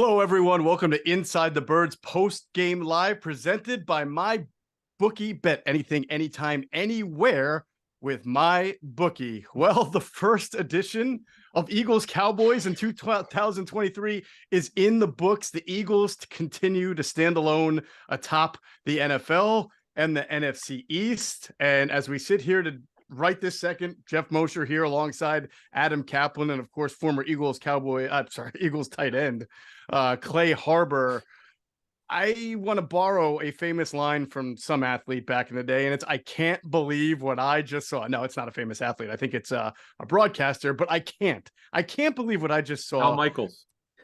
Hello, everyone. Welcome to Inside the Birds Postgame Live, presented by my bookie. Bet anything, anytime, anywhere with my bookie. Well, the first edition of Eagles Cowboys in 2023 is in the books. The Eagles continue to stand alone atop the NFL and the NFC East. And as we sit here to right this second, Geoff Mosher here alongside Adam Caplan and, of course, former Eagles tight end, Clay Harbor. I want to borrow a famous line from some athlete back in the day, and it's, "I can't believe what I just saw." No, it's not a famous athlete. I think it's a broadcaster, but I can't believe what I just saw.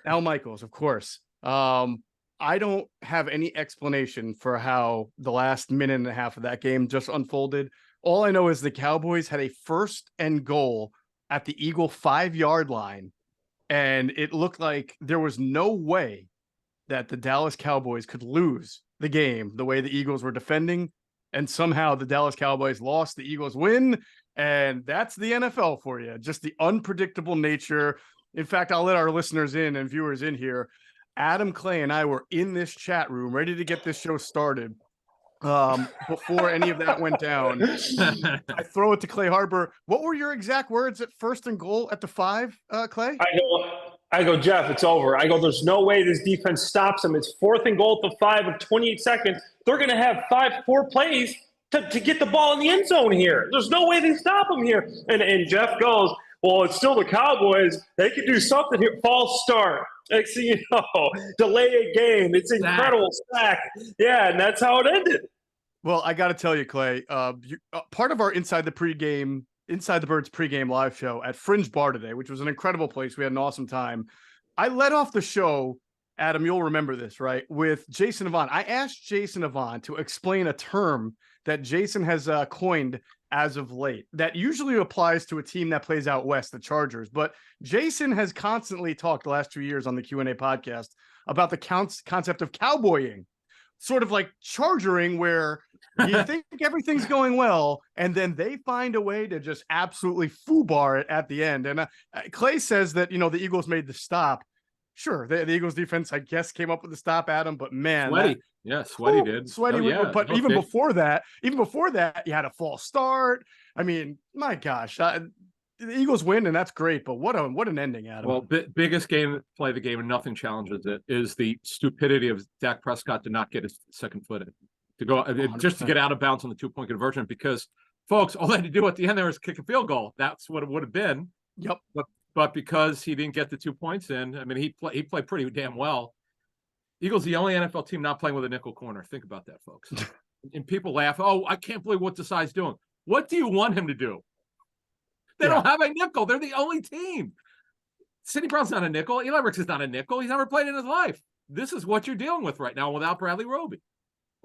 Al Michaels, of course. I don't have any explanation for how the last minute and a half of that game just unfolded. All I know is the Cowboys had a 1st and goal at the Eagle 5-yard line, and it looked like there was no way that the Dallas Cowboys could lose the game the way the Eagles were defending. And somehow the Dallas Cowboys lost, the Eagles win. And that's the NFL for you. Just the unpredictable nature. In fact, I'll let our listeners in and viewers in here. Adam, Clay, and I were in this chat room ready to get this show started before any of that went down. I throw it to Clay Harbor. What were your exact words at 1st and goal at the 5, Clay? I go, "Geoff, it's over." I go, "There's no way this defense stops them. It's 4th and goal at the 5 with 28 seconds. They're going to have 4 plays to get the ball in the end zone here. There's no way they stop them here." And Geoff goes, "Well, it's still the Cowboys. They could do something here." False start. Next thing you know, delay a game. It's incredible sack. Yeah, and that's how it ended. Well, I got to tell you, Clay, part of our Inside the Birds pregame live show at Fringe Bar today, which was an incredible place. We had an awesome time. I led off the show, Adam, you'll remember this, right, with Jason Avant. I asked Jason Avant to explain a term that Jason has coined as of late that usually applies to a team that plays out west, the Chargers. But Jason has constantly talked the last 2 years on the Q&A podcast about the concept of cowboying, sort of like chargering, where you think everything's going well, and then they find a way to just absolutely foobar it at the end. And Clay says that, the Eagles made the stop. Sure, the Eagles defense, I guess, came up with the stop, Adam, but man. Sweaty did. Sweaty, but okay. even before that, you had a false start. I mean, my gosh, the Eagles win, and that's great, but what an ending, Adam. Well, biggest play of the game, and nothing challenges it, is the stupidity of Dak Prescott to not get his second foot in. To go 100%. Just to get out of bounds on the 2-point conversion, because, folks, all they had to do at the end there was kick a field goal. That's what it would have been. Yep. But because he didn't get the 2 points in, I mean, he played pretty damn well. Eagles, the only NFL team not playing with a nickel corner. Think about that, folks. And people laugh, "Oh, I can't believe what Desai's doing." What do you want him to do? They don't have a nickel. They're the only team. Sidney Brown's not a nickel. Eli Ricks is not a nickel. He's never played in his life. This is what you're dealing with right now without Bradley Roby.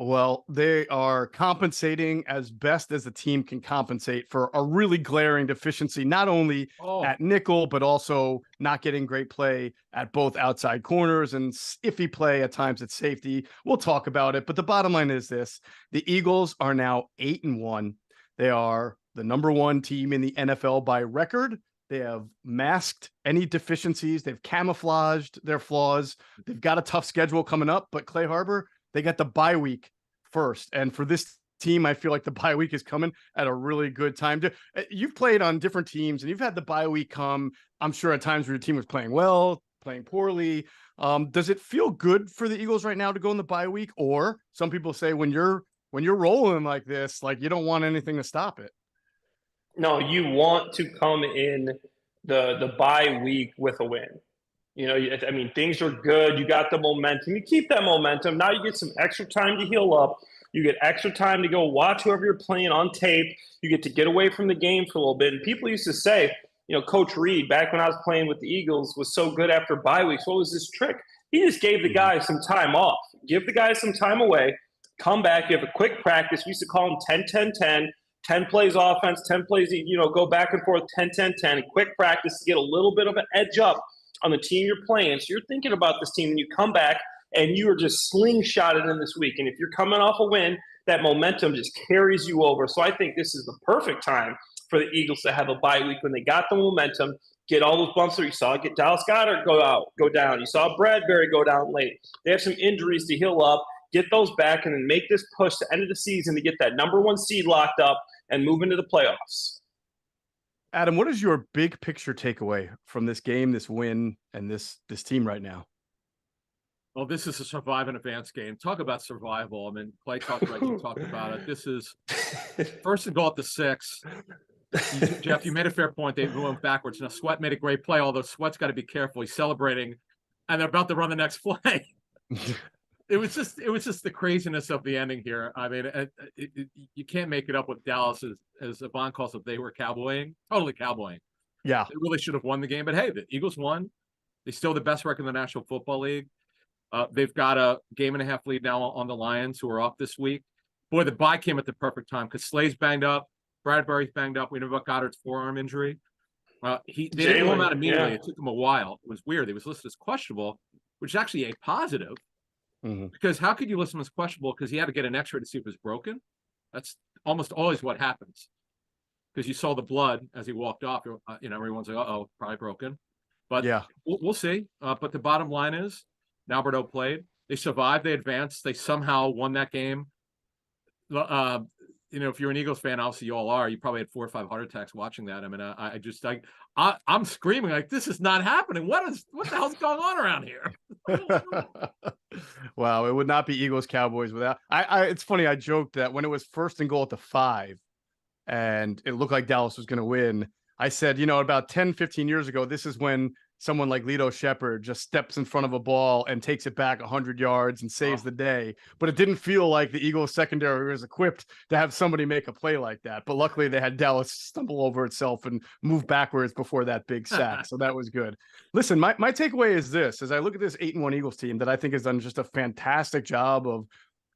Well, they are compensating as best as the team can compensate for a really glaring deficiency, not only at nickel, but also not getting great play at both outside corners and iffy play at times at safety. We'll talk about it. But the bottom line is this: the Eagles are now 8-1. They are the number 1 team in the NFL by record. They have masked any deficiencies. They've camouflaged their flaws. They've got a tough schedule coming up, but Clay Harbor, they got the bye week first. And for this team, I feel like the bye week is coming at a really good time. You've played on different teams, and you've had the bye week come, I'm sure, at times where your team was playing well, playing poorly. Does it feel good for the Eagles right now to go in the bye week? Or some people say when you're rolling like this, like, you don't want anything to stop it. No, you want to come in the bye week with a win. I mean, things are good. You got the momentum. You keep that momentum. Now you get some extra time to heal up. You get extra time to go watch whoever you're playing on tape. You get to get away from the game for a little bit. And people used to say, Coach Reed, back when I was playing with the Eagles, was so good after bye weeks. What was this trick? He just gave the guys some time off. Give the guys some time away. Come back. You have a quick practice. We used to call them 10-10-10. 10 plays offense, 10 plays, go back and forth, 10-10-10, quick practice to get a little bit of an edge up on the team you're playing. So you're thinking about this team, and you come back, and you are just slingshotted in this week. And if you're coming off a win, that momentum just carries you over. So I think this is the perfect time for the Eagles to have a bye week when they got the momentum, get all those bumps that you saw. Get Dallas Goedert go down. You saw Bradbury go down late. They have some injuries to heal up. Get those back and then make this push to end of the season to get that #1 seed locked up and move into the playoffs. Adam, what is your big picture takeaway from this game, this win, and this team right now? Well, this is a survive and advance game. Talk about survival. I mean, Clay talked about you talked about it. This is first and goal at the 6. Geoff, you made a fair point. They went backwards. Now, Sweat made a great play, although Sweat's got to be careful. He's celebrating, and they're about to run the next play. It was just the craziness of the ending here. I mean, you can't make it up with Dallas, as Yvonne calls it. They were cowboying, totally cowboying. Yeah. They really should have won the game. But hey, the Eagles won. They still the best record in the National Football League. They've got a 1.5 lead now on the Lions, who are off this week. Boy, the bye came at the perfect time because Slay's banged up. Bradbury's banged up. We know about Goddard's forearm injury. They didn't rule him out immediately. Yeah. It took him a while. It was weird. He was listed as questionable, which is actually a positive. Because how could you list him as questionable? Because he had to get an X-ray to see if it was broken. That's almost always what happens. Because you saw the blood as he walked off. Everyone's like, "Uh-oh, probably broken." But yeah, we'll see. But the bottom line is, Alberto played. They survived. They advanced. They somehow won that game. If you're an Eagles fan, obviously you all are. You probably had 4 or 5 heart attacks watching that. I mean, I'm screaming like, this is not happening. What the hell's going on around here? Wow, it would not be Eagles Cowboys without. It's funny. I joked that when it was first and goal at the 5, and it looked like Dallas was going to win, I said, about 10, 15 years ago, this is when someone like Lito Shepherd just steps in front of a ball and takes it back 100 yards and saves the day. But it didn't feel like the Eagles secondary was equipped to have somebody make a play like that. But luckily they had Dallas stumble over itself and move backwards before that big sack. So that was good. Listen, my takeaway is this, as I look at this 8-1 Eagles team that I think has done just a fantastic job of,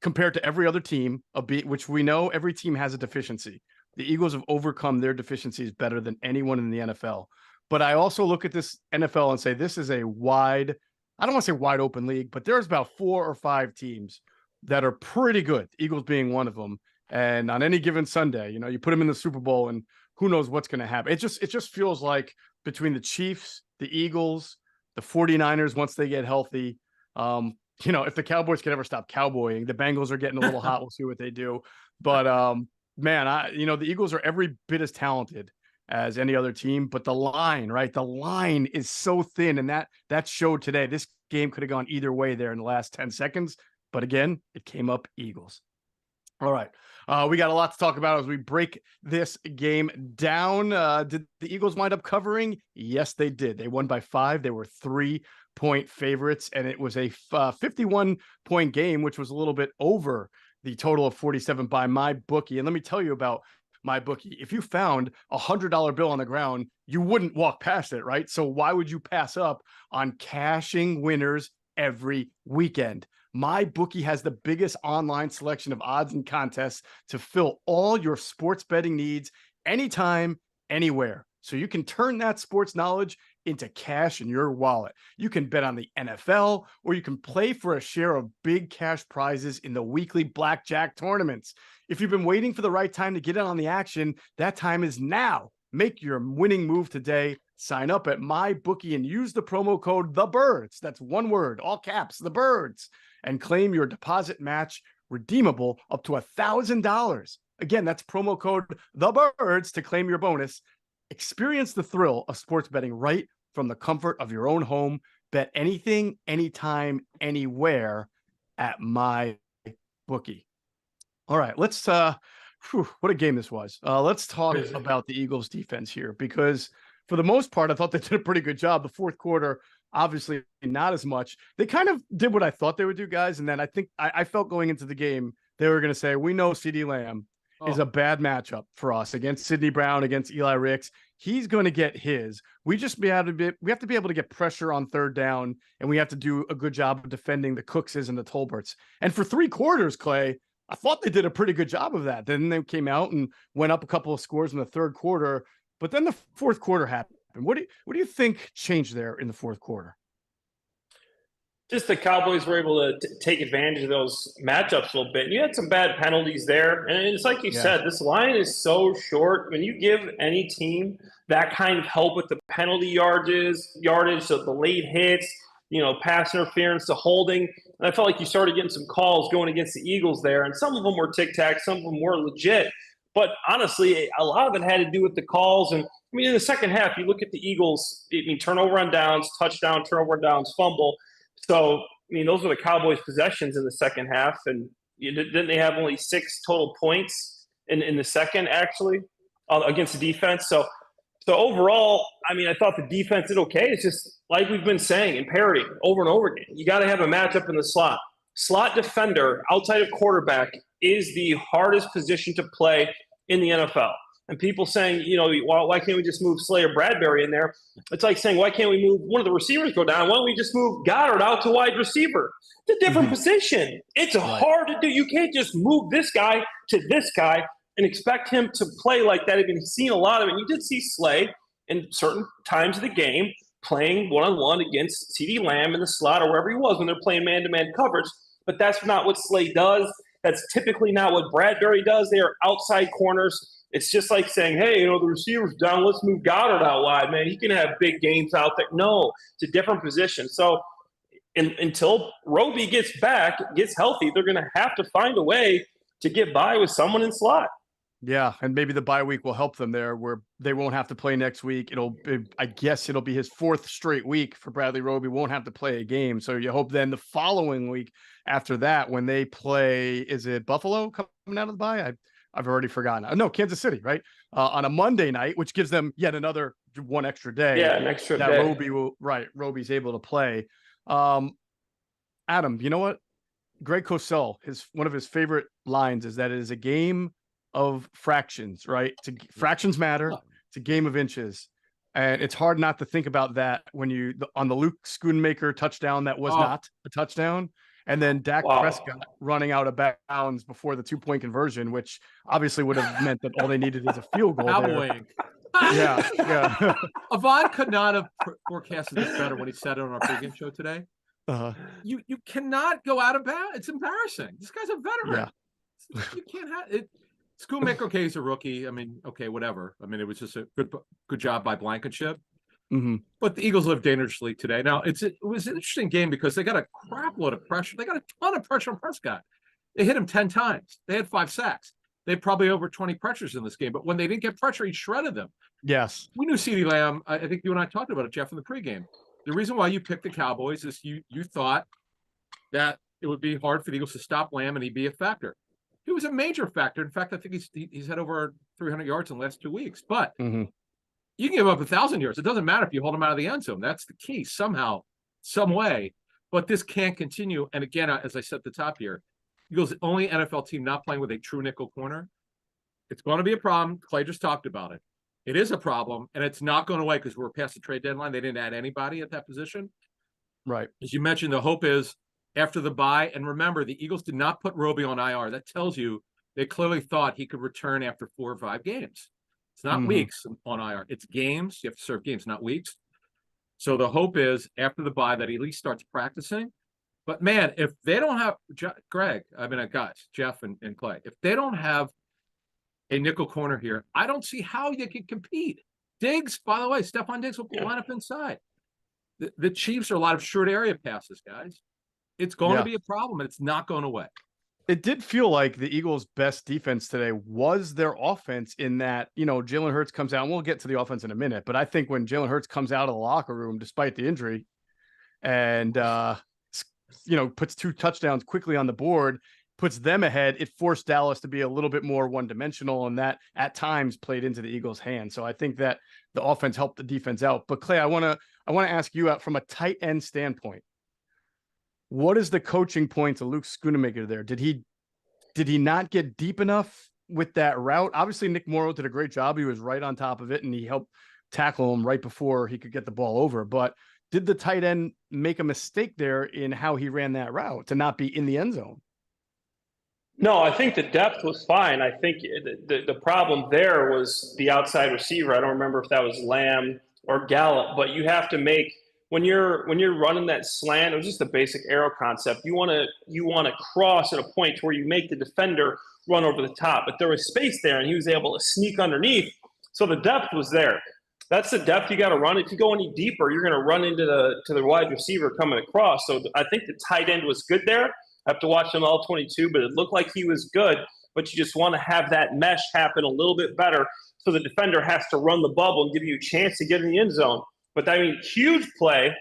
compared to every other team, which we know every team has a deficiency. The Eagles have overcome their deficiencies better than anyone in the NFL. But I also look at this NFL and say, this is I don't want to say wide open league, but there's about 4 or 5 teams that are pretty good, Eagles being one of them. And on any given Sunday, you put them in the Super Bowl and who knows what's going to happen. It just feels like between the Chiefs, the Eagles, the 49ers, once they get healthy, if the Cowboys can ever stop cowboying, the Bengals are getting a little hot. We'll see what they do. But man, the Eagles are every bit as talented as any other team, but the line, right? The line is so thin, and that showed today. This game could have gone either way there in the last 10 seconds, but again, it came up Eagles. All right. We got a lot to talk about as we break this game down. Did the Eagles wind up covering? Yes, they did. They won by 5. They were 3-point favorites, and it was a 51-point game, which was a little bit over the total of 47 by my bookie. And let me tell you about my bookie. If you found a $100 bill on the ground, you wouldn't walk past it, right? So why would you pass up on cashing winners every weekend? My bookie has the biggest online selection of odds and contests to fill all your sports betting needs anytime, anywhere. So you can turn that sports knowledge into cash in your wallet. You can bet on the NFL, or you can play for a share of big cash prizes in the weekly blackjack tournaments. If you've been waiting for the right time to get in on the action, that time is now. Make your winning move today. Sign up at MyBookie and use the promo code THEBIRDS. That's one word, all caps, the birds, and claim your deposit match redeemable up to $1,000. Again, that's promo code THEBIRDS to claim your bonus. Experience the thrill of sports betting right from the comfort of your own home. Bet anything, anytime, anywhere at MyBookie. All right, let's what a game this was. Let's talk about the Eagles defense here, because for the most part, I thought they did a pretty good job. The fourth quarter, obviously not as much. They kind of did what I thought they would do, guys. And then I think I felt going into the game, they were going to say, we know CeeDee Lamb is a bad matchup for us against Sidney Brown, against Eli Ricks. He's going to get his. We have to be able to get pressure on third down, and we have to do a good job of defending the Cookses and the Tolberts. And for 3 quarters, Clay, I thought they did a pretty good job of that. Then they came out and went up a couple of scores in the third quarter, but then the fourth quarter happened. What do you think changed there in the fourth quarter? Just the Cowboys were able to take advantage of those matchups a little bit. And you had some bad penalties there. And it's like you said, this line is so short. When you give any team that kind of help with the penalty yardage, so the late hits, pass interference, the holding. And I felt like you started getting some calls going against the Eagles there. And some of them were tic-tac, some of them were legit. But honestly, a lot of it had to do with the calls. And in the second half, you look at the Eagles, turnover on downs, touchdown, turnover on downs, fumble. So, those were the Cowboys' possessions in the second half. And didn't they have only 6 total points in the second, actually, against the defense? So overall, I thought the defense did okay. It's just like we've been saying and parroting over and over again. You got to have a matchup in the slot. Slot defender outside of quarterback is the hardest position to play in the NFL. And people saying, why can't we just move Slay or Bradbury in there? It's like saying, why can't we move one of the receivers go down? Why don't we just move Goedert out to wide receiver? It's a different position. It's hard to do. You can't just move this guy to this guy and expect him to play like that. I've been seeing a lot of it. And you did see Slay in certain times of the game playing one-on-one against CeeDee Lamb in the slot or wherever he was when they're playing man-to-man coverage. But that's not what Slay does. That's typically not what Bradbury does. They are outside corners. It's just like saying, hey, the receiver's down. Let's move Goedert out wide, man. He can have big games out there. No, it's a different position. So until Roby gets back, gets healthy, they're going to have to find a way to get by with someone in slot. Yeah, and maybe the bye week will help them there where they won't have to play next week. I guess it'll be his 4th straight week for Bradley Roby. Won't have to play a game. So you hope then the following week after that when they play, is it Buffalo coming out of the bye? I've already forgotten. No, Kansas City, right? On a Monday night, which gives them yet another one extra day. Yeah, an extra that day. Roby's able to play. Adam, you know what? Greg Cosell, one of his favorite lines is that it is a game of fractions, right? Fractions matter. It's a game of inches. And it's hard not to think about that when on the Luke Schoonmaker touchdown that was not a touchdown. And then Dak Prescott running out of bounds before the 2-point conversion, which obviously would have meant that all they needed is a field goal. Yeah. Avon could not have forecasted this better when he said it on our pregame show today. You cannot go out of bounds. It's embarrassing. This guy's a veteran. Yeah. You can't have it. Schoonmaker, okay, he's a rookie. Okay, whatever. It was just a good job by Blankenship. Mm-hmm. But the Eagles live dangerously today. Now, it was an interesting game because they got a crap load of pressure. They got a ton of pressure on Prescott. They hit him 10 times. They had 5 sacks. They had probably over 20 pressures in this game. But when they didn't get pressure, he shredded them. Yes. We knew CeeDee Lamb. I think you and I talked about it, Jeff, in the pregame. The reason why you picked the Cowboys is you thought that it would be hard for the Eagles to stop Lamb and he'd be a factor. He was a major factor. In fact, I think he's had over 300 yards in the last 2 weeks. But you can give up 1,000 yards. It doesn't matter if you hold him out of the end zone. That's the key somehow, some way. But this can't continue. And again, as I said at the top here, Eagles the only NFL team not playing with a true nickel corner. It's going to be a problem. Clay just talked about it. It is a problem, and it's not going away because we're past the trade deadline. They didn't add anybody at that position. Right. As you mentioned, the hope is after the bye. And remember, the Eagles did not put Roby on IR. That tells you they clearly thought he could return after 4 or 5 games. It's not weeks on IR. It's games. You have to serve games, not weeks. So the hope is after the bye that he at least starts practicing. But, man, if they don't have guys, Jeff and Clay, if they don't have a nickel corner here, I don't see how you can compete. Diggs, by the way, Stephon Diggs will line up inside. The Chiefs are a lot of short area passes, guys. It's going to be a problem, and it's not going away. It did feel like the Eagles' best defense today was their offense in that, Jalen Hurts comes out, and we'll get to the offense in a minute, but I think when Jalen Hurts comes out of the locker room, despite the injury, and, puts 2 touchdowns quickly on the board, puts them ahead, it forced Dallas to be a little bit more one-dimensional, and that at times played into the Eagles' hands. So I think that the offense helped the defense out. But Clay, I want to ask you out from a tight end standpoint. What is the coaching point to Luke Schoonmaker there? Did he not get deep enough with that route? Obviously, Nick Morrow did a great job. He was right on top of it, and he helped tackle him right before he could get the ball over. But did the tight end make a mistake there in how he ran that route to not be in the end zone? No, I think the depth was fine. I think the problem there was the outside receiver. I don't remember if that was Lamb or Gallup, but you have to make when you're running that slant, it was just a basic arrow concept. You want to cross at a point where you make the defender run over the top, but there was space there, and he was able to sneak underneath. So the depth was there. That's the depth you got to run. If you go any deeper, you're going to run into the wide receiver coming across. So I think the tight end was good there. I have to watch them all 22, but it looked like he was good. But you just want to have that mesh happen a little bit better, so the defender has to run the bubble and give you a chance to get in the end zone. But I mean, huge play.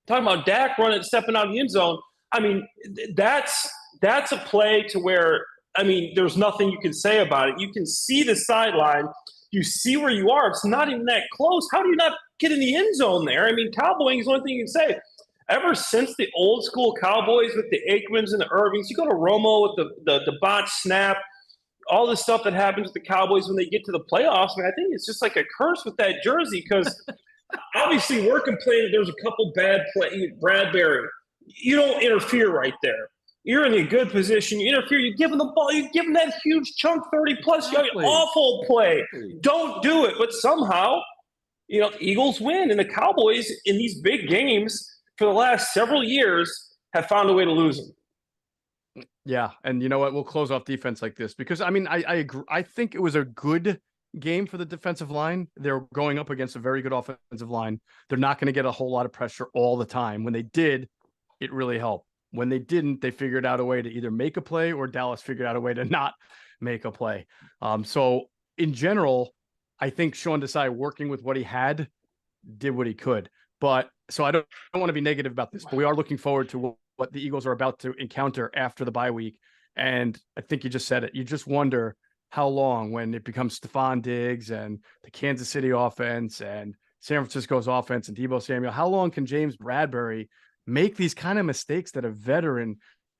Talking about Dak stepping out of the end zone. I mean, that's a play to where, I mean, there's nothing you can say about it. You can see the sideline. You see where you are. It's not even that close. How do you not get in the end zone there? I mean, cowboying is one thing you can say. Ever since the old school Cowboys with the Aikmans and the Irvings, you go to Romo with the botch snap, all the stuff that happens with the Cowboys when they get to the playoffs. I mean, I think it's just like a curse with that jersey, because obviously we're complaining there's a couple bad plays. Bradbury, you don't interfere right there. You're in a good position. You interfere. You give him the ball. You give him that huge chunk, 30-plus yard. Awful play. Don't do it. But somehow, the Eagles win. And the Cowboys in these big games for the last several years have found a way to lose them. Yeah, and you know what? We'll close off defense like this because, I mean, I agree. I think it was a good game for the defensive line. They're going up against a very good offensive line. They're not going to get a whole lot of pressure all the time. When they did, it really helped. When they didn't, they figured out a way to either make a play or Dallas figured out a way to not make a play. So in general, I think Sean Desai, working with what he had, did what he could. But so I don't want to be negative about this, but we are looking forward to what the Eagles are about to encounter after the bye week. And I think you just said it. You just wonder how long, when it becomes Stephon Diggs and the Kansas City offense and San Francisco's offense and Deebo Samuel, how long can James Bradbury make these kind of mistakes that a veteran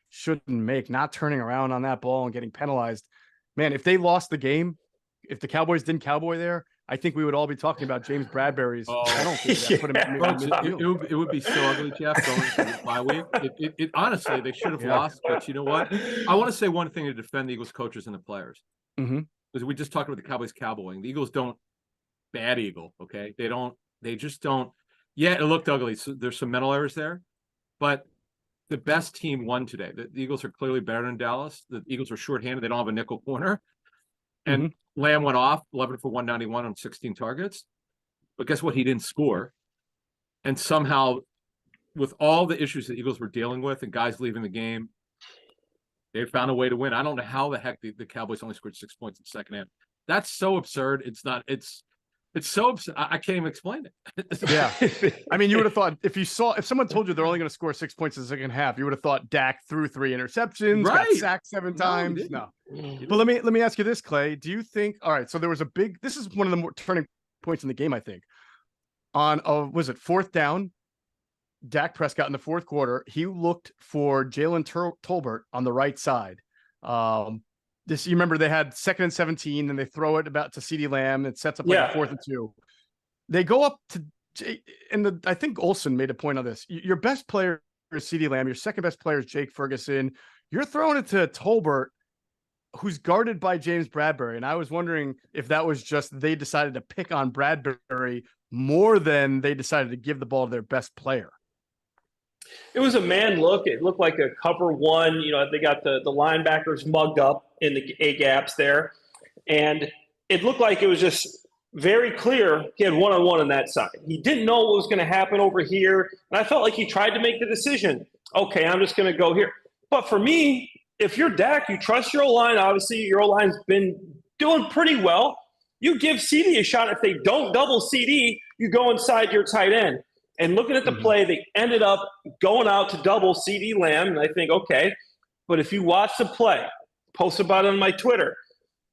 shouldn't make, not turning around on that ball and getting penalized? Man, if they lost the game, if the Cowboys didn't cowboy there, I think we would all be talking about James Bradbury's penalty that put him in midfield. It would be so ugly, Jeff, going into the bye week. It honestly, they should have lost, but you know what? I want to say one thing to defend the Eagles coaches and the players. Because we just talked about the Cowboys cowboying. The Eagles don't bad eagle, okay? They just don't. Yeah, it looked ugly. So there's some mental errors there. But the best team won today. The Eagles are clearly better than Dallas. The Eagles are shorthanded. They don't have a nickel corner. And Lamb went off 11 for 191 on 16 targets. But guess what? He didn't score. And somehow, with all the issues the Eagles were dealing with and guys leaving the game, they found a way to win. I don't know how the heck the Cowboys only scored 6 points in the second half. That's so absurd. It's so absurd. I can't even explain it. Yeah. I mean, you would have thought if someone told you they're only going to score 6 points in the second half, you would have thought Dak threw 3 interceptions, got sacked 7 times. No. But let me ask you this, Clay. Do you think, all right, so there was this is one of the more turning points in the game, I think. On was it 4th down? Dak Prescott in the 4th quarter, he looked for Jalen Tolbert on the right side. You remember they had 2nd and 17, and they throw it about to CeeDee Lamb. It sets up like a 4th and 2. They go up to, and I think Olsen made a point on this. Your best player is CeeDee Lamb. Your second best player is Jake Ferguson. You're throwing it to Tolbert, who's guarded by James Bradbury. And I was wondering if that was just they decided to pick on Bradbury more than they decided to give the ball to their best player. It was a man look. It looked like a cover one. They got the linebackers mugged up in the A gaps there. And it looked like it was just very clear he had one-on-one on that side. He didn't know what was going to happen over here. And I felt like he tried to make the decision. Okay, I'm just going to go here. But for me, if you're Dak, you trust your O-line. Obviously, your O-line's been doing pretty well. You give CD a shot. If they don't double CD, you go inside your tight end. And looking at the play, they ended up going out to double CeeDee Lamb. And I think, okay, but if you watch the play, post about it on my Twitter.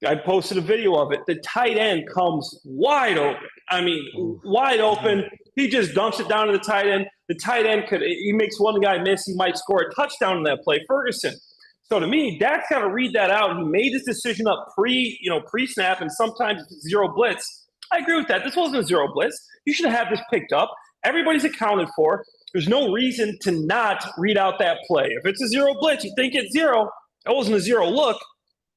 I posted a video of it. The tight end comes wide open. I mean, wide open. He just dumps it down to the tight end. The tight end he makes one guy miss. He might score a touchdown in that play, Ferguson. So to me, Dak's got to read that out. He made his decision up pre-snap, and sometimes it's zero blitz. I agree with that. This wasn't a zero blitz. You should have this picked up. Everybody's accounted for. There's no reason to not read out that play. If it's a zero blitz, you think it's zero. That wasn't a zero look.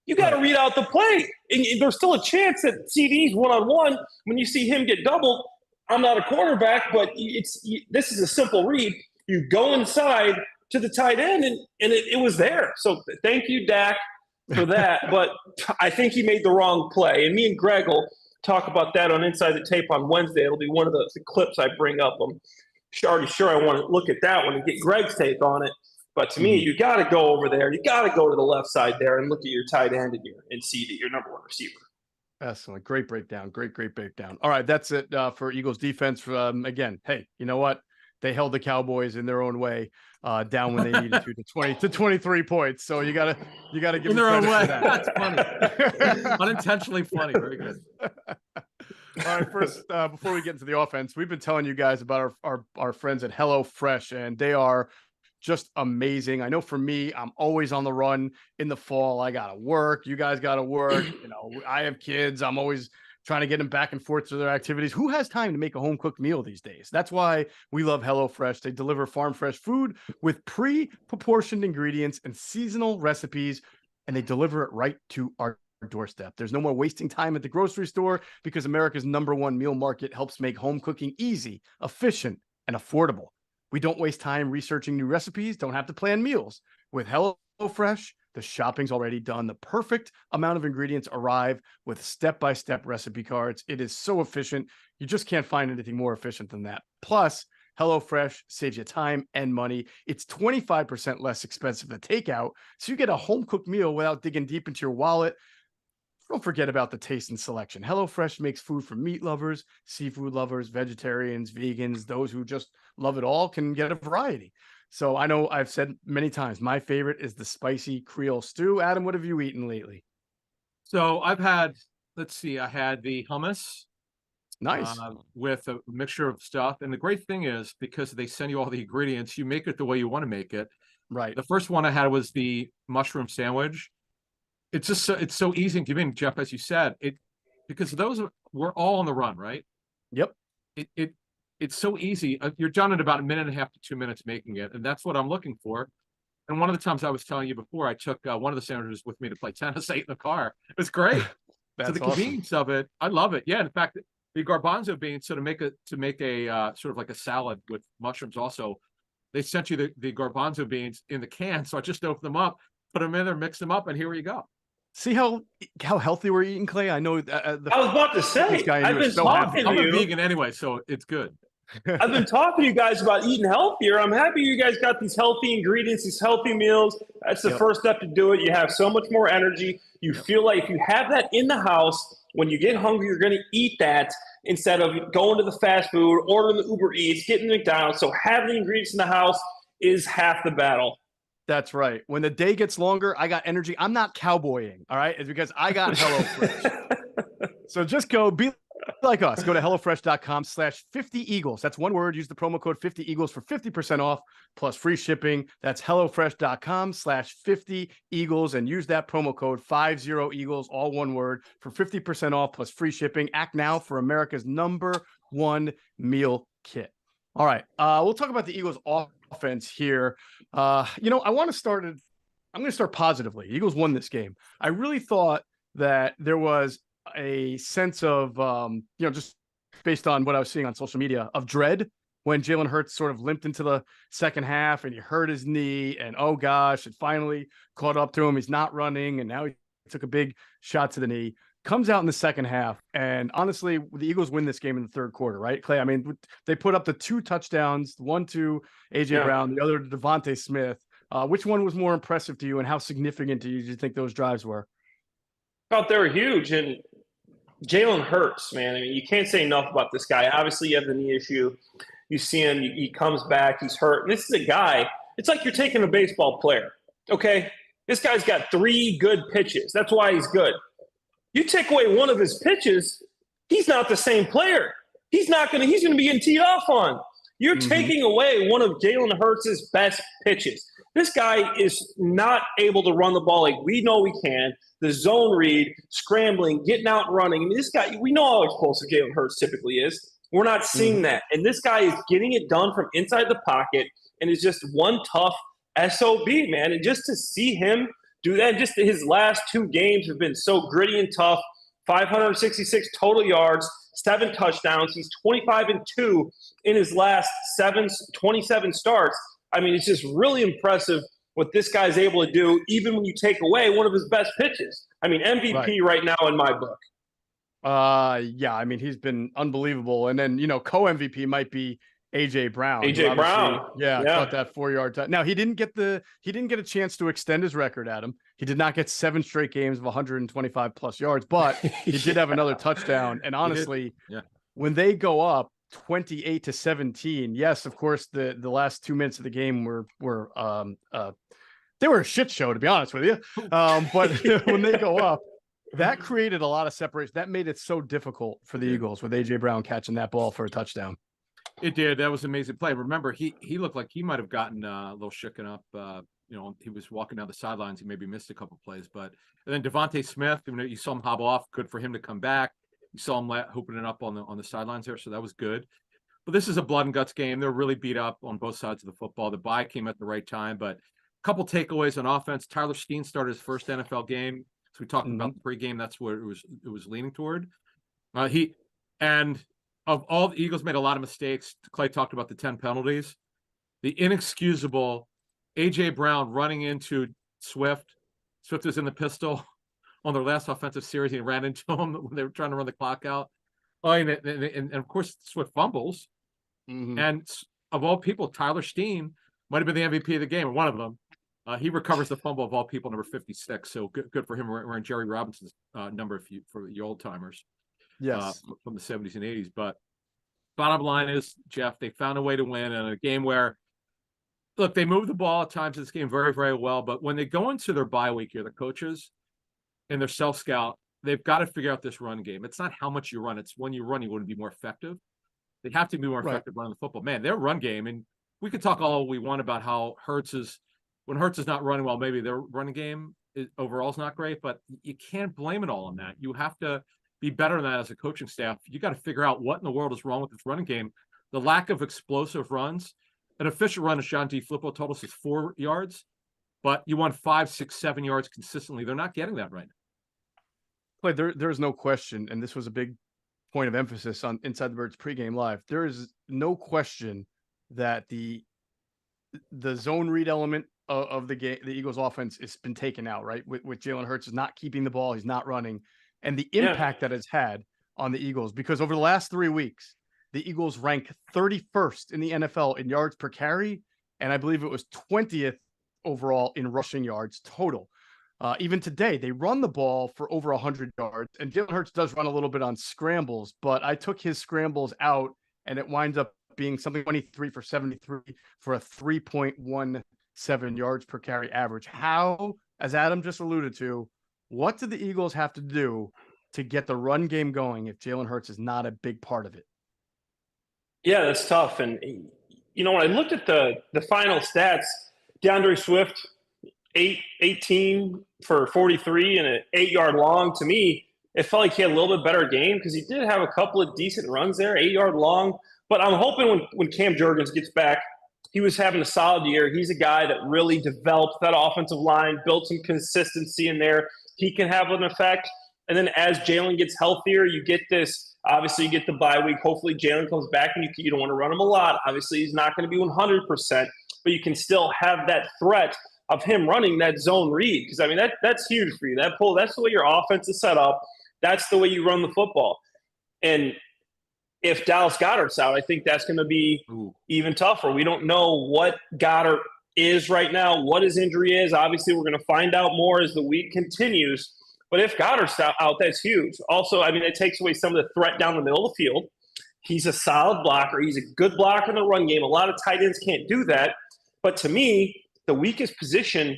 You got to read out the play. And there's still a chance that CD's one-on-one, when you see him get doubled, I'm not a quarterback, but this is a simple read. You go inside to the tight end, and it was there. So thank you, Dak, for that. But I think he made the wrong play. And me and Greg will talk about that on Inside the Tape on Wednesday. It'll be one of the clips I bring up. I'm already sure I want to look at that one and get Greg's take on it. But to me, you got to go over there. You got to go to the left side there and look at your tight end and see that your number one receiver. Excellent. Great breakdown. Great breakdown. All right. That's it for Eagles defense. Again, hey, you know what? They held the Cowboys in their own way down when they needed to 23 points. So you gotta give in their own way. That. That's funny. Unintentionally funny. Very good. All right. First, before we get into the offense, we've been telling you guys about our friends at HelloFresh, and they are just amazing. I know for me, I'm always on the run in the fall. I got to work. You guys got to work. You know, I have kids. I'm always trying to get them back and forth to their activities. Who has time to make a home cooked meal these days? That's why we love HelloFresh. They deliver farm fresh food with pre-proportioned ingredients and seasonal recipes, and they deliver it right to our doorstep. There's no more wasting time at the grocery store because America's #1 meal market helps make home cooking easy, efficient, and affordable. We don't waste time researching new recipes, don't have to plan meals. With HelloFresh, the shopping's already done. The perfect amount of ingredients arrive with step-by-step recipe cards. It is so efficient. You just can't find anything more efficient than that. Plus, HelloFresh saves you time and money. It's 25% less expensive than takeout, so you get a home-cooked meal without digging deep into your wallet. Don't forget about the taste and selection. HelloFresh makes food for meat lovers, seafood lovers, vegetarians, vegans, those who just love it all can get a variety. So I know I've said many times, my favorite is the spicy Creole stew. Adam, what have you eaten lately? So I've had, I had the hummus. Nice. With a mixture of stuff. And the great thing is, because they send you all the ingredients, you make it the way you want to make it. Right. The first one I had was the mushroom sandwich. It's just it's so easy and convenient, Jeff, as you said, because we're all on the run, right? Yep. It's so easy. You're done in about 1.5 to 2 minutes making it, and that's what I'm looking for. And one of the times I was telling you before, I took one of the sandwiches with me to play tennis. I ate in the car. It was great. That's so the awesome. convenience of it, I love it. Yeah, in fact, the garbanzo beans, so to make a sort of like a salad with mushrooms. Also, they sent you the garbanzo beans in the can, so I just opened them up, put them in there, mix them up, and here you go. See how healthy we're eating, Clay? I know. I was about to say, I'm a vegan anyway, so it's good. I've been talking to you guys about eating healthier. I'm happy you guys got these healthy ingredients, these healthy meals. That's the first step to do it. You have so much more energy. You feel like if you have that in the house, when you get hungry, you're going to eat that instead of going to the fast food, ordering the Uber Eats, getting the McDonald's. So having the ingredients in the house is half the battle. That's right. When the day gets longer, I got energy. I'm not cowboying, all right? It's because I got HelloFresh. So just be like us. Go to HelloFresh.com/50Eagles. That's one word. Use the promo code 50Eagles for 50% off plus free shipping. That's HelloFresh.com/50Eagles and use that promo code 50Eagles, all one word, for 50% off plus free shipping. Act now for America's #1 meal kit. All right. We'll talk about the Eagles offense here. I'm going to start positively. Eagles won this game. I really thought that there was a sense of, just based on what I was seeing on social media, of dread when Jalen Hurts sort of limped into the second half and he hurt his knee, and oh gosh, it finally caught up to him. He's not running, and now he took a big shot to the knee. Comes out in the second half, and honestly, the Eagles win this game in the third quarter, right, Clay? I mean, they put up the 2 touchdowns, one to A.J. Brown, the other to Devontae Smith. Which one was more impressive to you, and how significant do you think those drives were? I thought they were huge, and Jalen Hurts, man. I mean, you can't say enough about this guy. Obviously, you have the knee issue. You see him, he comes back, he's hurt. And this is a guy, it's like you're taking a baseball player, okay? This guy's got 3 good pitches. That's why he's good. You take away one of his pitches, he's not the same player. He's going to be getting teed off on. You're taking away one of Jalen Hurts' best pitches. This guy is not able to run the ball like we know he can. The zone read, scrambling, getting out and running. I mean, this guy, we know how explosive Jalen Hurts typically is. We're not seeing that. And this guy is getting it done from inside the pocket and is just one tough SOB, man. And just to see him do that, just his last 2 games have been so gritty and tough. 566 total yards, 7 touchdowns. He's 25-2 in his last 27 starts. I mean, it's just really impressive what this guy's able to do, even when you take away one of his best pitches. I mean, MVP right now in my book. Yeah, I mean, he's been unbelievable. And then, co-MVP might be AJ Brown. AJ Brown. Caught that 4-yard touch. Now he didn't get a chance to extend his record, Adam. He did not get 7 straight games of 125 plus yards, but he did have another touchdown. And honestly, when they go up 28-17, yes, of course, the last 2 minutes of the game were they were a shit show, to be honest with you. But when they go up, that created a lot of separation. That made it so difficult for the Eagles with AJ Brown catching that ball for a touchdown. It did. That was an amazing play. Remember, he looked like he might have gotten a little shooken up. He was walking down the sidelines. He maybe missed a couple plays, but and then Devontae Smith, you saw him hobble off. Good for him to come back. You saw him hooping it up on the sidelines there, so that was good. But this is a blood and guts game. They're really beat up on both sides of the football. The bye came at the right time, but a couple takeaways on offense. Tyler Steen started his first NFL game. So we talked about the pregame. That's where it was leaning toward. Of all the Eagles made a lot of mistakes. Clay talked about the 10 penalties. The inexcusable AJ Brown running into Swift. Swift was in the pistol on their last offensive series. He ran into him when they were trying to run the clock out. And of course, Swift fumbles. And of all people, Tyler Steen might have been the MVP of the game, or one of them. He recovers the fumble of all people, number 56. So good for him. We're in Jerry Robinson's number for the old timers. Yes, from the 70s and 80s. But bottom line is, Jeff, they found a way to win in a game where, look, they move the ball at times in this game very, very well. But when they go into their bye week here, the coaches and their self-scout, they've got to figure out this run game. It's not how much you run. It's when you run, you want to be more effective. They have to be more effective running the football. Man, their run game, and we could talk all we want about how when Hurts is not running well, maybe their running game overall is not great, but you can't blame it all on that. You have to be better than that as a coaching staff. You got to figure out what in the world is wrong with this running game. The lack of explosive runs. An official run, as John D. Flippo told us, is 4 yards, but you want 5, 6, 7 yards consistently. They're not getting that right now. There's no question, and this was a big point of emphasis on Inside the Birds pregame live. There is no question that the zone read element of the game, the Eagles offense, has been taken out, right? With Jalen Hurts is not keeping the ball, he's not running. And the impact that it's had on the Eagles, because over the last 3 weeks, the Eagles rank 31st in the NFL in yards per carry, and I believe it was 20th overall in rushing yards total. Even today, they run the ball for over 100 yards, and Jalen Hurts does run a little bit on scrambles, but I took his scrambles out, and it winds up being something 23 for 73 for a 3.17 yards per carry average. How, as Adam just alluded to, what do the Eagles have to do to get the run game going if Jalen Hurts is not a big part of it? Yeah, that's tough. And, when I looked at the final stats, DeAndre Swift, 18 for 43 and an 8-yard long. To me, it felt like he had a little bit better game because he did have a couple of decent runs there, 8-yard long. But I'm hoping when Cam Jurgens gets back, he was having a solid year. He's a guy that really developed that offensive line, built some consistency in there. He can have an effect. And then as Jalen gets healthier, you get this. Obviously, you get the bye week. Hopefully, Jalen comes back, and you don't want to run him a lot. Obviously, he's not going to be 100%, but you can still have that threat of him running that zone read. Because, I mean, that's huge for you. That's the way your offense is set up. That's the way you run the football. And if Dallas Goedert's out, I think that's going to be even tougher. We don't know what Goedert is right now, what his injury is. Obviously, we're going to find out more as the week continues. But if Goedert's out, that's huge. Also, I mean, it takes away some of the threat down the middle of the field. He's a solid blocker. He's a good blocker in the run game. A lot of tight ends can't do that. But to me, the weakest position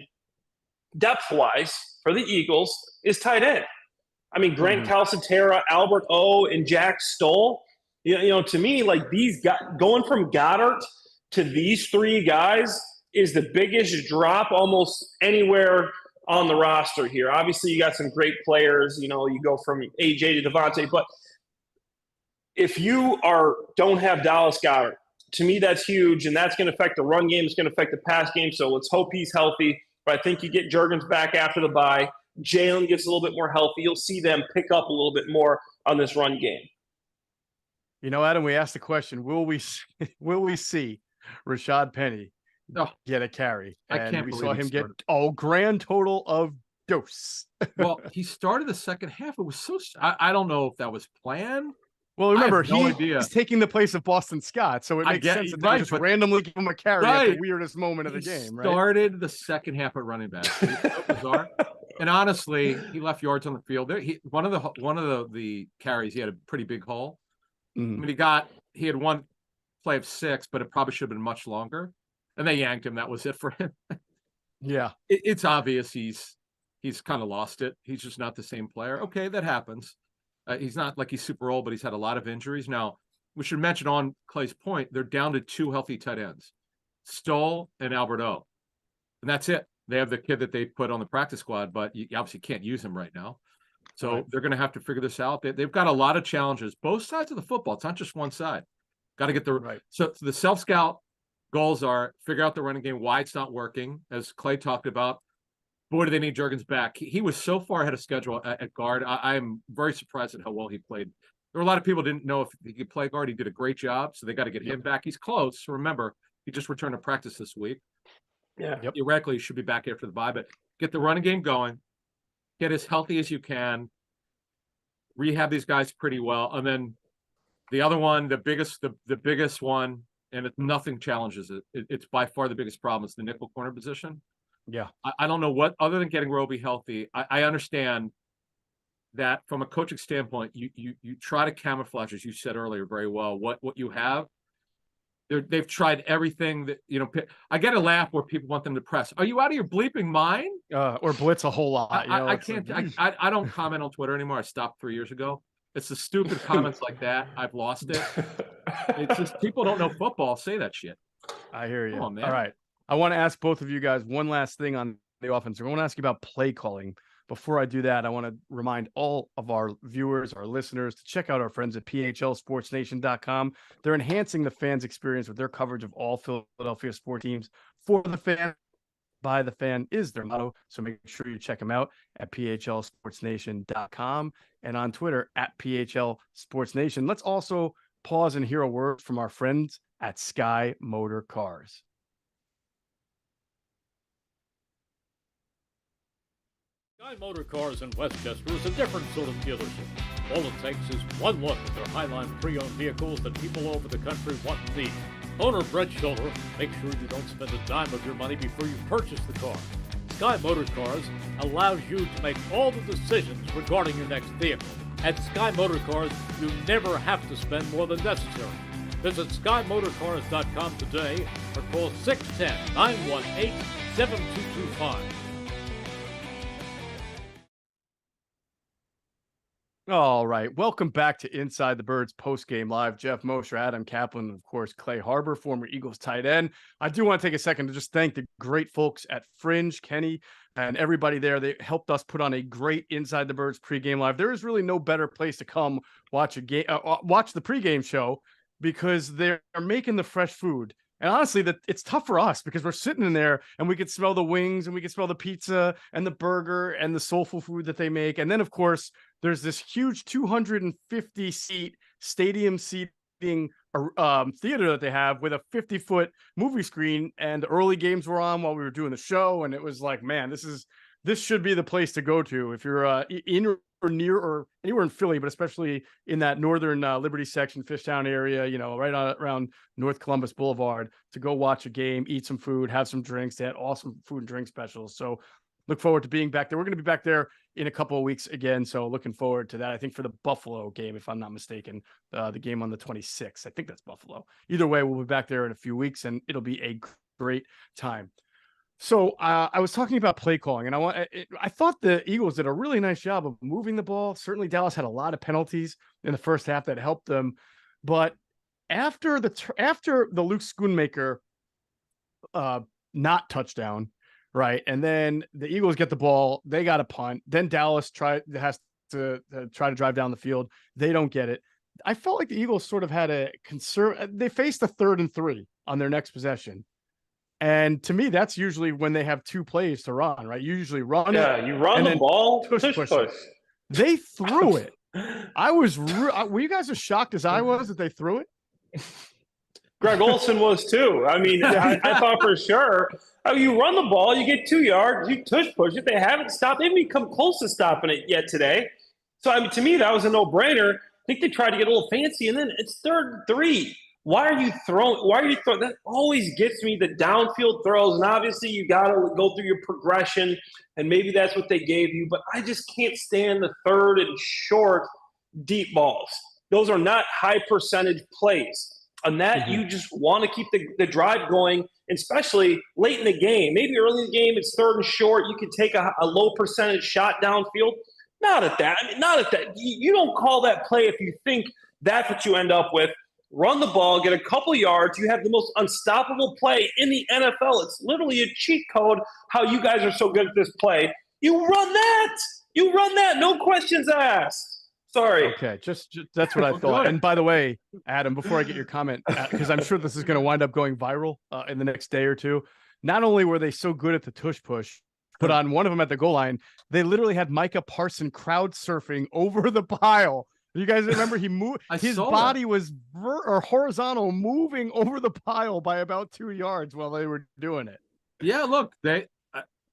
depth-wise for the Eagles is tight end. I mean, Grant Calcaterra, Albert O, and Jack Stoll, to me, like these guys, going from Goedert to these 3 guys is the biggest drop almost anywhere on the roster here. Obviously, you got some great players. You go from AJ to Devontae. But if you don't have Dallas Goedert, to me, that's huge, and that's going to affect the run game. It's going to affect the pass game, so let's hope he's healthy. But I think you get Jurgens back after the bye. Jalen gets a little bit more healthy. You'll see them pick up a little bit more on this run game. You know, Adam, we asked the question, will we see Rashad Penny Oh, get a carry? I And can't we believe saw he him get started. a grand total of dose. Well, he started the second half. It was I don't know if that was planned. Well, I have remember, no idea. he's taking the place of Boston Scott, so it I makes get sense that they right, just but randomly give him a carry at the weirdest moment of the he game, right? started the second half at running back. It's so bizarre. And honestly, he left yards on the field. There, one of the carries, he had a pretty big hole. I mean, he had one play of 6, but it probably should have been much longer. And they yanked him. That was it for him. Yeah, It's obvious he's kind of lost it. He's just not the same player. Okay, that happens. He's not like he's super old, but he's had a lot of injuries. Now, we should mention on Clay's point, they're down to 2 healthy tight ends, Stoll and Albert O. And that's it. They have the kid that they put on the practice squad, but you obviously can't use him right now. So they're going to have to figure this out. They've got a lot of challenges, both sides of the football. It's not just one side. Got to get the So the self-scout goals are figure out the running game, why it's not working, as Clay talked about. Boy, do they need Juergens back. He was so far ahead of schedule at guard. I'm very surprised at how well he played. There were a lot of people who didn't know if he could play guard. He did a great job, so they got to get him back. He's close. Remember, he just returned to practice this week. Yeah. Theoretically, he should be back after the bye, but get the running game going, get as healthy as you can, rehab these guys pretty well, and then the other one, the biggest one, and nothing challenges it. It's by far the biggest problem. It's the nickel corner position. yeah. I don't know what, other than getting Roby healthy, I understand that from a coaching standpoint, you try to camouflage, as you said earlier, very well, what you have. They've tried everything that, I get a laugh where people want them to press. Are you out of your bleeping mind? Or blitz a whole lot. I can't, I don't comment on Twitter anymore. I stopped 3 years ago. It's the stupid comments like that. I've lost it. It's just people don't know football say that shit. I hear you. Come on, man. All right. I want to ask both of you guys one last thing on the offense. I want to ask you about play calling. Before I do that, I want to remind all of our viewers, our listeners, to check out our friends at phlsportsnation.com. They're enhancing the fans' experience with their coverage of all Philadelphia sports teams. For the fan, by the fan is their motto. So make sure you check them out at phlsportsnation.com and on Twitter at phlsportsnation. Let's also pause and hear a word from our friends at Sky Motor Cars. Sky Motor Cars in Westchester is a different sort of dealership. All it takes is one look at their Highline pre-owned vehicles that people over the country want and need. Owner Brett Schulter, make sure you don't spend a dime of your money before you purchase the car. Sky Motor Cars allows you to make all the decisions regarding your next vehicle. At Sky Motor Cars, you never have to spend more than necessary. Visit SkyMotorCars.com today or call 610-918-7225. All right. Welcome back to Inside the Birds Postgame Live. Geoff Mosher, Adam Caplan, and of course, Clay Harbor, former Eagles tight end. I do want to take a second to just thank the great folks at Fringe, Kenny, and everybody there. They helped us put on a great Inside the Birds pregame live. There is really no better place to come watch a game, watch the pregame show, because they're making the fresh food. And honestly, it's tough for us because we're sitting in there and we could smell the wings and we could smell the pizza and the burger and the soulful food that they make. And then, of course, there's this huge 250-seat stadium seating theater that they have with a 50-foot movie screen. And the early games were on while we were doing the show. And it was like, man, this should be the place to go to if you're in or near or anywhere in Philly, but especially in that northern Liberty section, Fishtown area, right around North Columbus Boulevard, to go watch a game, eat some food, have some drinks. They had awesome food and drink specials. So look forward to being back there. We're going to be back there in a couple of weeks again. So looking forward to that. I think for the Buffalo game, if I'm not mistaken, the game on the 26th, I think that's Buffalo. Either way, we'll be back there in a few weeks and it'll be a great time. So I was talking about play calling, and I thought the Eagles did a really nice job of moving the ball. Certainly, Dallas had a lot of penalties in the first half that helped them, but after the Luke Schoonmaker not touchdown, right, and then the Eagles get the ball, they got a punt. Then Dallas has to try to drive down the field. They don't get it. I felt like the Eagles sort of had a concern. They faced a 3rd and 3 on their next possession. And to me, that's usually when they have 2 plays to run, right? You usually run it. Yeah, you run the ball, push. They threw it. Were you guys as shocked as I was that they threw it? Greg Olson was too. I mean, I thought for sure. I mean, you run the ball, you get 2 yards, you tush push it. They haven't stopped. They haven't even come close to stopping it yet today. So, I mean, to me, that was a no-brainer. I think they tried to get a little fancy, and then it's 3rd and 3. Why are you throwing? That always gets me, the downfield throws. And obviously, you got to go through your progression, and maybe that's what they gave you. But I just can't stand the 3rd and short deep balls. Those are not high percentage plays. On that, you just want to keep the drive going, especially late in the game. Maybe early in the game, it's 3rd and short. You can take a low percentage shot downfield. Not at that. I mean, not at that. You don't call that play if you think that's what you end up with. Run the ball, get a couple yards. You have the most unstoppable play in the NFL. It's literally a cheat code how you guys are so good at this play. You run that. You run that. No questions asked. Sorry. Okay, just that's what I thought. And by the way, Adam, before I get your comment, because I'm sure this is going to wind up going viral in the next day or two. Not only were they so good at the tush push, but on one of them at the goal line, they literally had Micah Parson crowd surfing over the pile. You guys remember he moved? His body was horizontal, moving over the pile by about 2 yards while they were doing it. Yeah, look,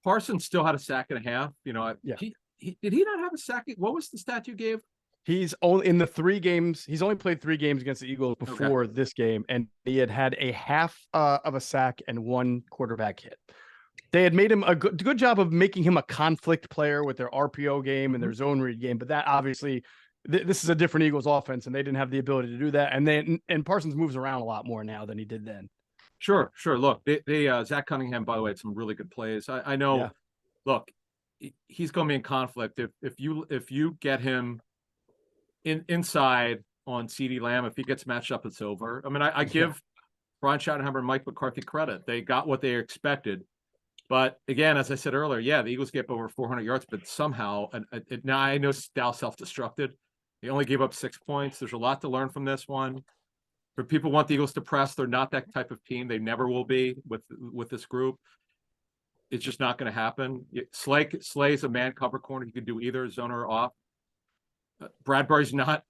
Parson still had a sack and a half. You know, yeah. Did he not have a sack? What was the stat you gave? He's only in the 3 games. He's only played 3 games against the Eagles before this game, and he had a half of a sack and 1 quarterback hit. They had made him a good job of making him a conflict player with their RPO game and their zone read game, but that obviously this is a different Eagles offense, and they didn't have the ability to do that. And Parsons moves around a lot more now than he did then. Sure. Look, Zach Cunningham, by the way, had some really good plays. I know. Yeah. Look, he's going to be in conflict if you get him inside on CeeDee Lamb. If he gets matched up, it's over. I mean, I give Brian Schottenheimer and Mike McCarthy credit. They got what they expected. But again, as I said earlier, the Eagles gave up over 400 yards, but somehow, now I know Dallas self-destructed. They only gave up 6 points. There's a lot to learn from this one. For people who want the Eagles to press, they're not that type of team. They never will be with this group. It's just not going to happen. Slay's a man cover corner. He could do either zone or off. Bradbury's not.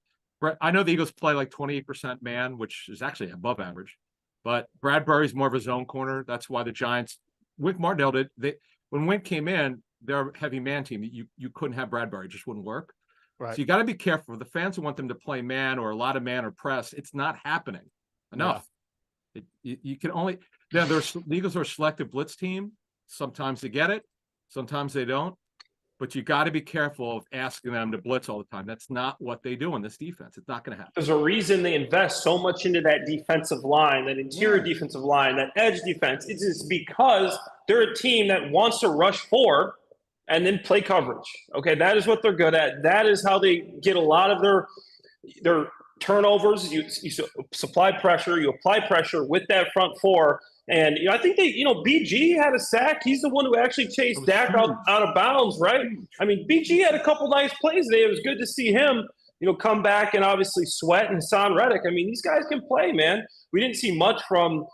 I know the Eagles play like 28% man, which is actually above average. But Bradbury's more of a zone corner. That's why the Giants, Wink Martindale did. When Wink came in, they're a heavy man team. You couldn't have Bradbury. It just wouldn't work. Right. So you got to be careful. The fans who want them to play man or a lot of man or press, it's not happening enough. Yeah. You can only. The Eagles are a selective blitz team. Sometimes they get it. Sometimes they don't. But you got to be careful of asking them to blitz all the time. That's not what they do in this defense. It's not going to happen. There's a reason they invest so much into that defensive line, that interior defensive line, that edge defense. It is because they're a team that wants to rush 4 and then play coverage. Okay, that is what they're good at. That is how they get a lot of their turnovers. You supply pressure. You apply pressure with that front 4. And I think BG had a sack. He's the one who actually chased Dak out of bounds, right? I mean, BG had a couple nice plays today. It was good to see him, come back and obviously Sweat and Hassan Reddick. I mean, these guys can play, man. We didn't see much from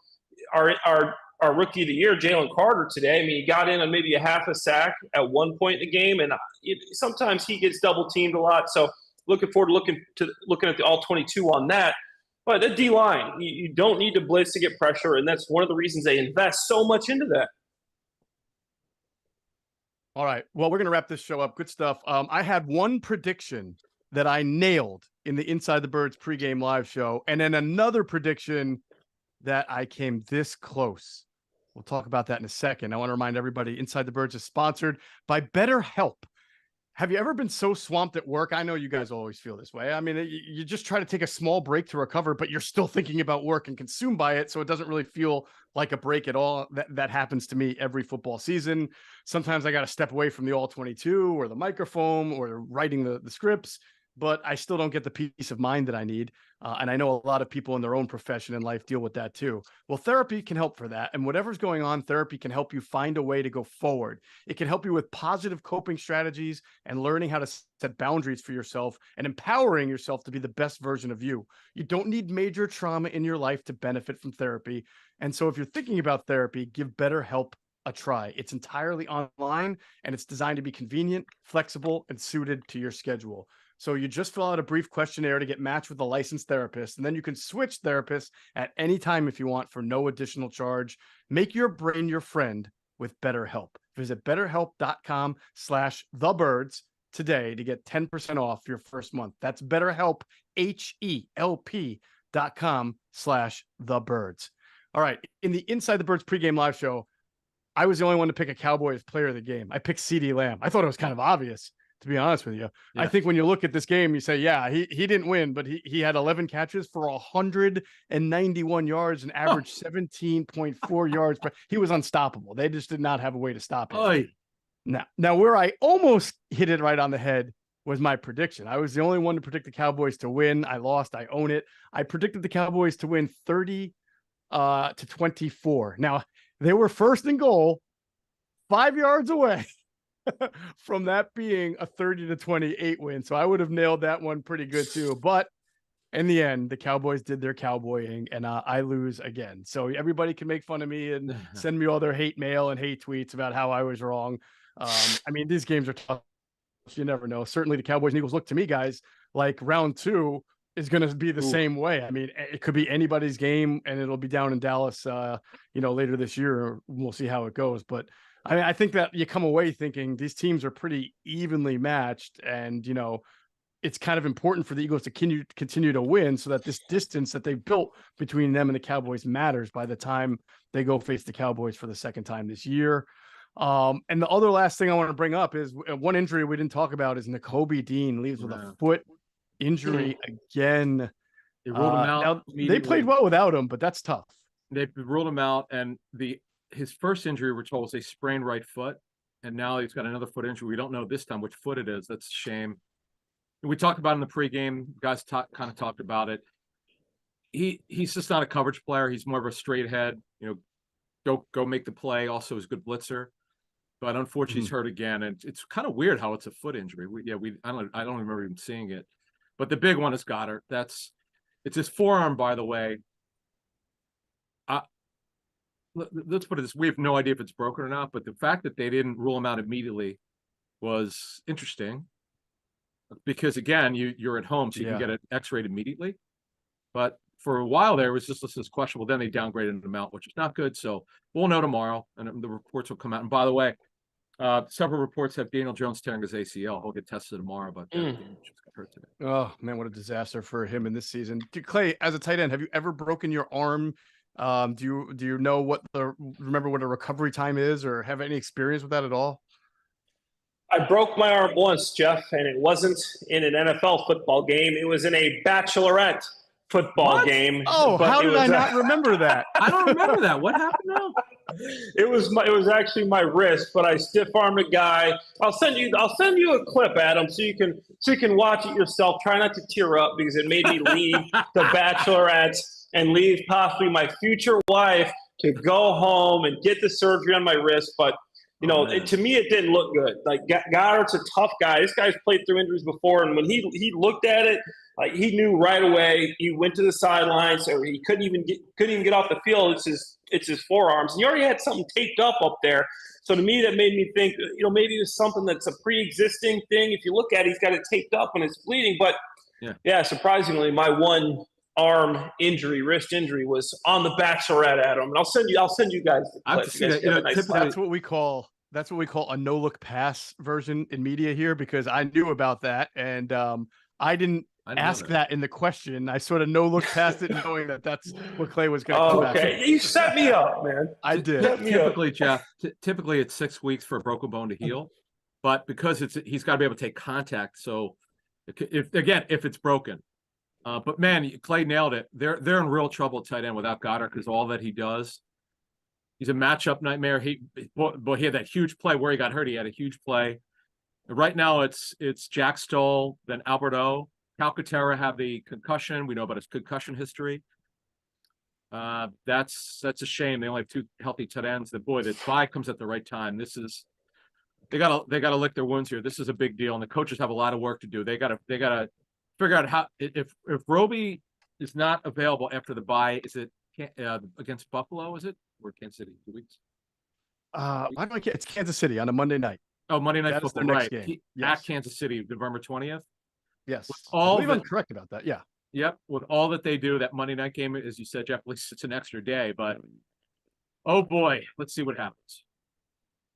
our rookie of the year, Jalen Carter, today. I mean, he got in on maybe a half a sack at one point in the game, and sometimes he gets double teamed a lot. So looking forward to looking at the all 22 on that. But the D-line, you don't need to blitz to get pressure, and that's one of the reasons they invest so much into that. All right. Well, we're going to wrap this show up. Good stuff. I had one prediction that I nailed in the Inside the Birds pregame live show, and then another prediction that I came this close. We'll talk about that in a second. I want to remind everybody, Inside the Birds is sponsored by BetterHelp. Have you ever been so swamped at work? I know you guys always feel this way. I mean, you just try to take a small break to recover, but you're still thinking about work and consumed by it. So it doesn't really feel like a break at all. That happens to me every football season. Sometimes I got to step away from the all 22 or the microphone or writing the scripts, but I still don't get the peace of mind that I need. And I know a lot of people in their own profession and life deal with that too. Well, therapy can help for that. And whatever's going on, therapy can help you find a way to go forward. It can help you with positive coping strategies and learning how to set boundaries for yourself and empowering yourself to be the best version of you. You don't need major trauma in your life to benefit from therapy. And so if you're thinking about therapy, give BetterHelp a try. It's entirely online and it's designed to be convenient, flexible, and suited to your schedule. So you just fill out a brief questionnaire to get matched with a licensed therapist, and then you can switch therapists at any time if you want for no additional charge. Make your brain your friend with BetterHelp. Visit betterhelp.com/thebirds today to get 10% off your first month. That's BetterHelp, HELP.com/thebirds. All right. In the Inside the Birds pregame live show, I was the only one to pick a Cowboys player of the game. I picked CeeDee Lamb. I thought it was kind of obvious, to be honest with you. Yeah. I think when you look at this game, you say, yeah, he didn't win, but he had 11 catches for 191 yards and averaged 17.4 yards. But he was unstoppable. They just did not have a way to stop him. Now, where I almost hit it right on the head was my prediction. I was the only one to predict the Cowboys to win. I lost. I own it. I predicted the Cowboys to win 30-24. Now, they were first and goal, 5 yards away from that being a 30-28 win. So I would have nailed that one pretty good too. But in the end, the Cowboys did their cowboying, and I lose again. So everybody can make fun of me and send me all their hate mail and hate tweets about how I was wrong. I mean, these games are tough. You never know. Certainly the Cowboys and Eagles look to me, guys, like round 2 is going to be the same way. I mean, it could be anybody's game, and it'll be down in Dallas, later this year. We'll see how it goes. But I mean, I think that you come away thinking these teams are pretty evenly matched, and, it's kind of important for the Eagles to continue to win so that this distance that they've built between them and the Cowboys matters by the time they go face the Cowboys for the second time this year. And the other last thing I want to bring up is one injury we didn't talk about is Nakobe Dean leaves with a foot injury again. They ruled him out. Now, they played well without him, but that's tough. They ruled him out, and his first injury, we're told, was a sprained right foot, and now he's got another foot injury. We don't know this time which foot it is. That's a shame. We talked about it in the pregame. Guys kind of talked about it. He's just not a coverage player. He's more of a straight head. Go make the play. Also, he's a good blitzer. But unfortunately, he's hurt again, and it's kind of weird how it's a foot injury. I don't remember even seeing it. But the big one is Goedert. It's his forearm, by the way. Let's put it this: we have no idea if it's broken or not. But the fact that they didn't rule him out immediately was interesting, because again, you're at home, so you can get it X-rayed immediately. But for a while there, it was just listed as questionable. Then they downgraded him out, which is not good. So we'll know tomorrow, and the reports will come out. And by the way, several reports have Daniel Jones tearing his ACL. He'll get tested tomorrow, but Daniel just got hurt today. Oh man, what a disaster for him in this season. Clay, as a tight end, have you ever broken your arm? Do you know remember what a recovery time is, or have any experience with that at all? I broke my arm once, Jeff, and it wasn't in an NFL football game. It was in a bachelorette football game. Oh, how did I not remember that? I don't remember that. What happened now? It was actually my wrist, but I stiff-armed a guy. I'll send you a clip, Adam, so you can watch it yourself. Try not to tear up because it made me leave the bachelorette and leave possibly my future wife to go home and get the surgery on my wrist. But to me, it didn't look good. Like, Goedert's a tough guy. This guy's played through injuries before, and when he looked at it, like, he knew right away. He went to the sidelines, or he couldn't even get off the field. It's his forearms, and he already had something taped up there. So to me, that made me think, maybe it's something that's a pre-existing thing. If you look at it, he's got it taped up and it's bleeding. But yeah, surprisingly, my one arm injury, wrist injury, was on the Bachelorette, Adam. And I'll send you guys the clip. That's what we call a no-look pass version in media here, because I knew about that, and I didn't ask that in the question. I sort of no-look past it, knowing that that's what Clay was going to come back. Okay, you set me up, man. I did. Typically, Jeff, typically it's 6 weeks for a broken bone to heal, but because he's got to be able to take contact. So if it's broken. But man, Clay nailed it. They're in real trouble at tight end without Goedert, because all that he does, he's a matchup nightmare. He had that huge play where he got hurt. He had a huge play. And right now it's Jack Stoll, then Alberto. Calcaterra have the concussion. We know about his concussion history. That's a shame. They only have 2 healthy tight ends. The bye comes at the right time. They gotta lick their wounds here. This is a big deal, and the coaches have a lot of work to do. They gotta figure out how, if Roby is not available after the bye, is it against Buffalo? Is it, or Kansas City? 2 weeks. It's Kansas City on a Monday night. Oh, Monday Night Football, their next right? game. At Kansas City, November 20th. Yes. all I believe I'm that- correct about that. Yeah. Yep, with all that they do, that Monday night game, as you said, Jeff, at least it's an extra day. But oh boy, let's see what happens.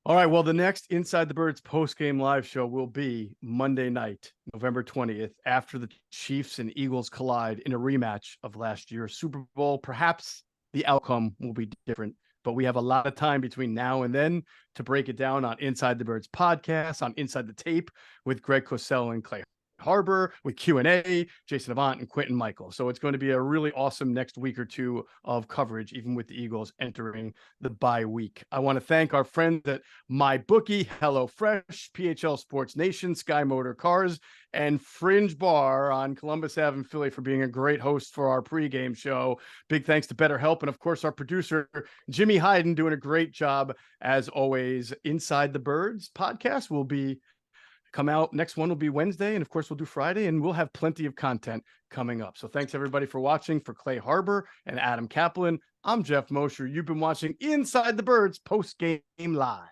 All right. Well, the next Inside the Birds post-game live show will be Monday night, November 20th, after the Chiefs and Eagles collide in a rematch of last year's Super Bowl. Perhaps the outcome will be different, but we have a lot of time between now and then to break it down on Inside the Birds podcast, on Inside the Tape with Greg Cosell and Clay Harbor, with Q&A, Jason Avant and Quentin Michael. So it's going to be a really awesome next week or two of coverage, even with the Eagles entering the bye week. I want to thank our friends at MyBookie, HelloFresh, PHL Sports Nation, Sky Motor Cars, and Fringe Bar on Columbus Ave in Philly for being a great host for our pregame show. Big thanks to BetterHelp, and of course our producer Jimmy Hyden doing a great job as always. Inside the Birds podcast will be come out. Next one will be Wednesday, and of course we'll do Friday, and we'll have plenty of content coming up. So thanks everybody for watching. For Clay Harbor and Adam Caplan, I'm Geoff Mosher. You've been watching Inside the Birds post game live.